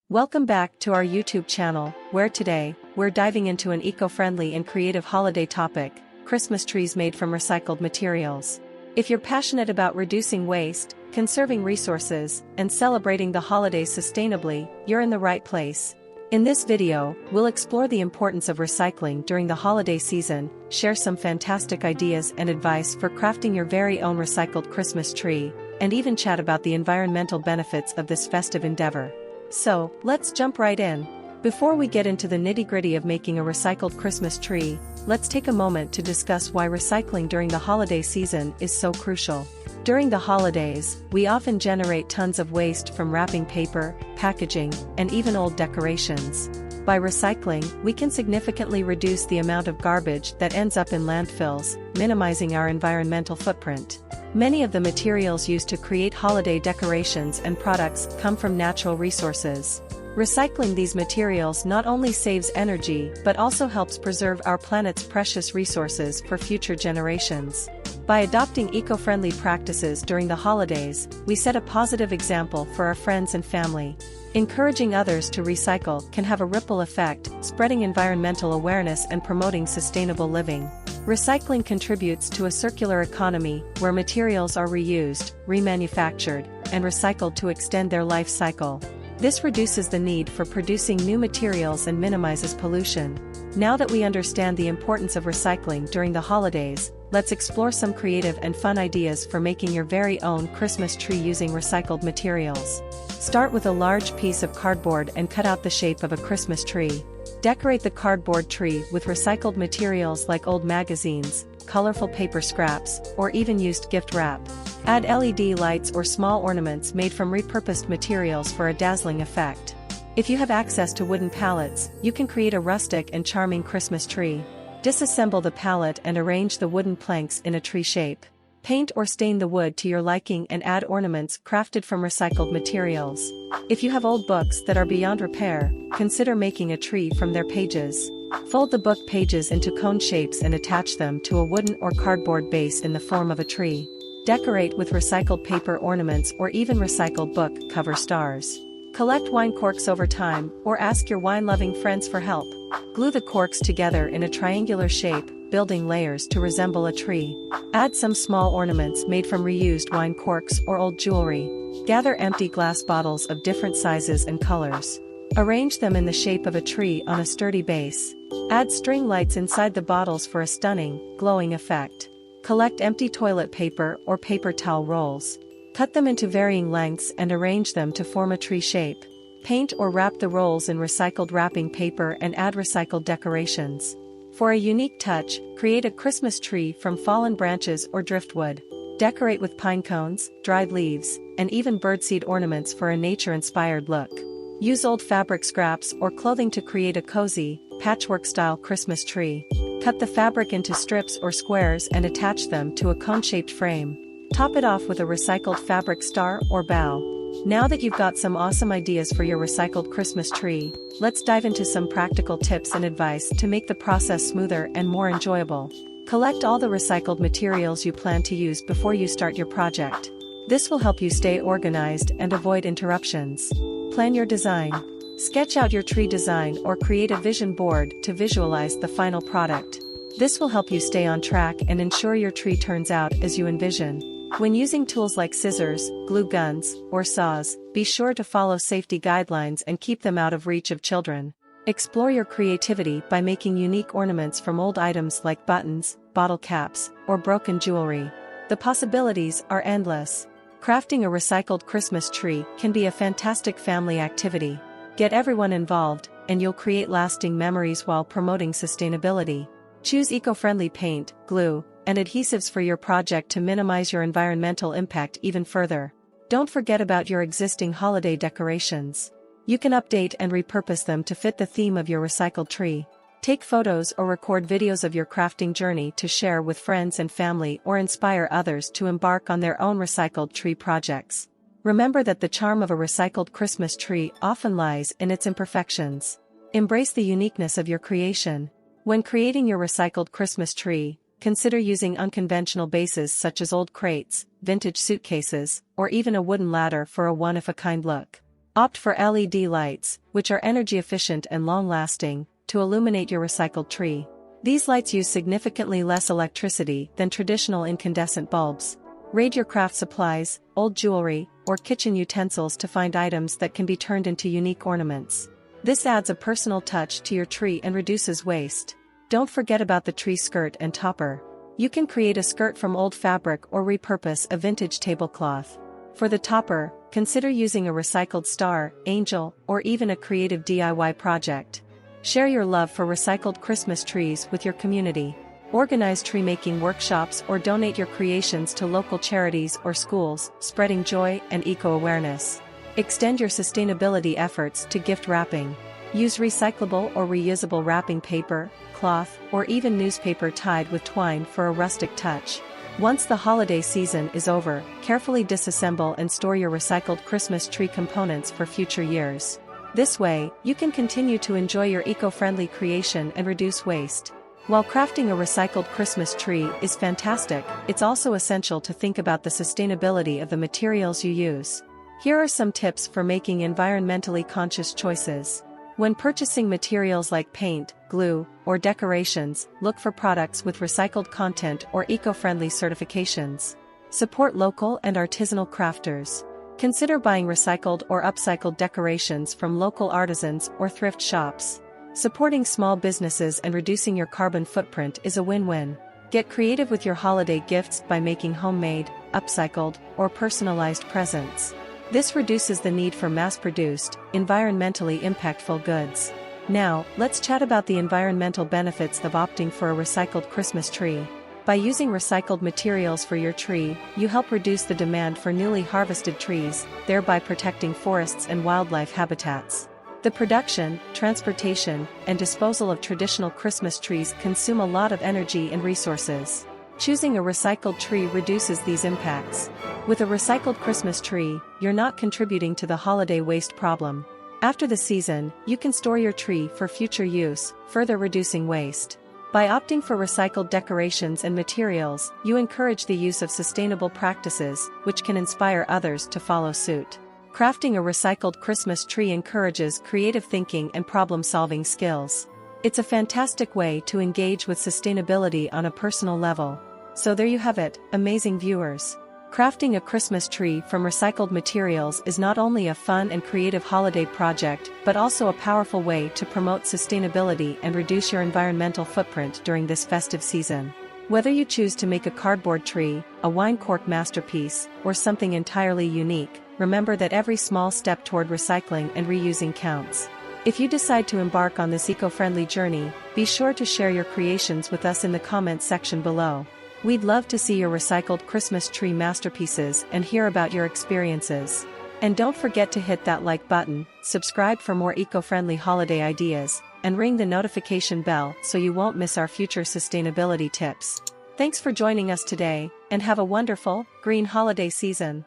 Welcome back to our YouTube channel, where today, we're diving into an eco-friendly and creative holiday topic, Christmas trees made from recycled materials. If you're passionate about reducing waste, conserving resources, and celebrating the holidays sustainably, you're in the right place. In this video, we'll explore the importance of recycling during the holiday season, share some fantastic ideas and advice for crafting your very own recycled Christmas tree, and even chat about the environmental benefits of this festive endeavor. So, let's jump right in. Before we get into the nitty-gritty of making a recycled Christmas tree, let's take a moment to discuss why recycling during the holiday season is so crucial. During the holidays, we often generate tons of waste from wrapping paper, packaging, and even old decorations. By recycling, we can significantly reduce the amount of garbage that ends up in landfills, minimizing our environmental footprint. Many of the materials used to create holiday decorations and products come from natural resources. Recycling these materials not only saves energy but also helps preserve our planet's precious resources for future generations. By adopting eco-friendly practices during the holidays, we set a positive example for our friends and family. Encouraging others to recycle can have a ripple effect, spreading environmental awareness and promoting sustainable living. Recycling contributes to a circular economy where materials are reused, remanufactured, and recycled to extend their life cycle. This reduces the need for producing new materials and minimizes pollution. Now that we understand the importance of recycling during the holidays, let's explore some creative and fun ideas for making your very own Christmas tree using recycled materials. Start with a large piece of cardboard and cut out the shape of a Christmas tree. Decorate the cardboard tree with recycled materials like old magazines, colorful paper scraps, or even used gift wrap. Add LED lights or small ornaments made from repurposed materials for a dazzling effect. If you have access to wooden pallets, you can create a rustic and charming Christmas tree. Disassemble the pallet and arrange the wooden planks in a tree shape. Paint or stain the wood to your liking and add ornaments crafted from recycled materials. If you have old books that are beyond repair, consider making a tree from their pages. Fold the book pages into cone shapes and attach them to a wooden or cardboard base in the form of a tree. Decorate with recycled paper ornaments or even recycled book cover stars. Collect wine corks over time, or ask your wine-loving friends for help. Glue the corks together in a triangular shape, building layers to resemble a tree. Add some small ornaments made from reused wine corks or old jewelry. Gather empty glass bottles of different sizes and colors. Arrange them in the shape of a tree on a sturdy base. Add string lights inside the bottles for a stunning, glowing effect. Collect empty toilet paper or paper towel rolls. Cut them into varying lengths and arrange them to form a tree shape. Paint or wrap the rolls in recycled wrapping paper and add recycled decorations. For a unique touch, create a Christmas tree from fallen branches or driftwood. Decorate with pine cones, dried leaves, and even birdseed ornaments for a nature-inspired look. Use old fabric scraps or clothing to create a cozy, patchwork-style Christmas tree. Cut the fabric into strips or squares and attach them to a cone-shaped frame. Top it off with a recycled fabric star or bow. Now that you've got some awesome ideas for your recycled Christmas tree, let's dive into some practical tips and advice to make the process smoother and more enjoyable. Collect all the recycled materials you plan to use before you start your project. This will help you stay organized and avoid interruptions. Plan your design. Sketch out your tree design or create a vision board to visualize the final product. This will help you stay on track and ensure your tree turns out as you envision. When using tools like scissors, glue guns, or saws, be sure to follow safety guidelines and keep them out of reach of children. Explore your creativity by making unique ornaments from old items like buttons, bottle caps, or broken jewelry. The possibilities are endless. Crafting a recycled Christmas tree can be a fantastic family activity. Get everyone involved, and you'll create lasting memories while promoting sustainability. Choose eco-friendly paint, glue, and adhesives for your project to minimize your environmental impact even further. Don't forget about your existing holiday decorations. You can update and repurpose them to fit the theme of your recycled tree. Take photos or record videos of your crafting journey to share with friends and family or inspire others to embark on their own recycled tree projects. Remember that the charm of a recycled Christmas tree often lies in its imperfections. Embrace the uniqueness of your creation. When creating your recycled Christmas tree, consider using unconventional bases such as old crates, vintage suitcases, or even a wooden ladder for a one-of-a-kind look. Opt for LED lights, which are energy efficient and long-lasting, to illuminate your recycled tree. These lights use significantly less electricity than traditional incandescent bulbs. Raid your craft supplies, old jewelry, or kitchen utensils to find items that can be turned into unique ornaments. This adds a personal touch to your tree and reduces waste. Don't forget about the tree skirt and topper. You can create a skirt from old fabric or repurpose a vintage tablecloth. For the topper, consider using a recycled star, angel, or even a creative DIY project. Share your love for recycled Christmas trees with your community. Organize tree-making workshops or donate your creations to local charities or schools, spreading joy and eco-awareness. Extend your sustainability efforts to gift wrapping. Use recyclable or reusable wrapping paper, cloth, or even newspaper tied with twine for a rustic touch. Once the holiday season is over, carefully disassemble and store your recycled Christmas tree components for future years. This way, you can continue to enjoy your eco-friendly creation and reduce waste. While crafting a recycled Christmas tree is fantastic, it's also essential to think about the sustainability of the materials you use. Here are some tips for making environmentally conscious choices. When purchasing materials like paint, glue, or decorations, look for products with recycled content or eco-friendly certifications. Support local and artisanal crafters. Consider buying recycled or upcycled decorations from local artisans or thrift shops. Supporting small businesses and reducing your carbon footprint is a win-win. Get creative with your holiday gifts by making homemade, upcycled, or personalized presents. This reduces the need for mass-produced, environmentally impactful goods. Now, let's chat about the environmental benefits of opting for a recycled Christmas tree. By using recycled materials for your tree, you help reduce the demand for newly harvested trees, thereby protecting forests and wildlife habitats. The production, transportation, and disposal of traditional Christmas trees consume a lot of energy and resources. Choosing a recycled tree reduces these impacts. With a recycled Christmas tree, you're not contributing to the holiday waste problem. After the season, you can store your tree for future use, further reducing waste. By opting for recycled decorations and materials, you encourage the use of sustainable practices, which can inspire others to follow suit. Crafting a recycled Christmas tree encourages creative thinking and problem-solving skills. It's a fantastic way to engage with sustainability on a personal level. So there you have it, amazing viewers. Crafting a Christmas tree from recycled materials is not only a fun and creative holiday project but also a powerful way to promote sustainability and reduce your environmental footprint during this festive season. Whether you choose to make a cardboard tree, a wine cork masterpiece, or something entirely unique, remember that every small step toward recycling and reusing counts. If you decide to embark on this eco-friendly journey, be sure to share your creations with us in the comments section below. We'd love to see your recycled Christmas tree masterpieces and hear about your experiences. And don't forget to hit that like button, subscribe for more eco-friendly holiday ideas, and ring the notification bell so you won't miss our future sustainability tips. Thanks for joining us today, and have a wonderful, green holiday season.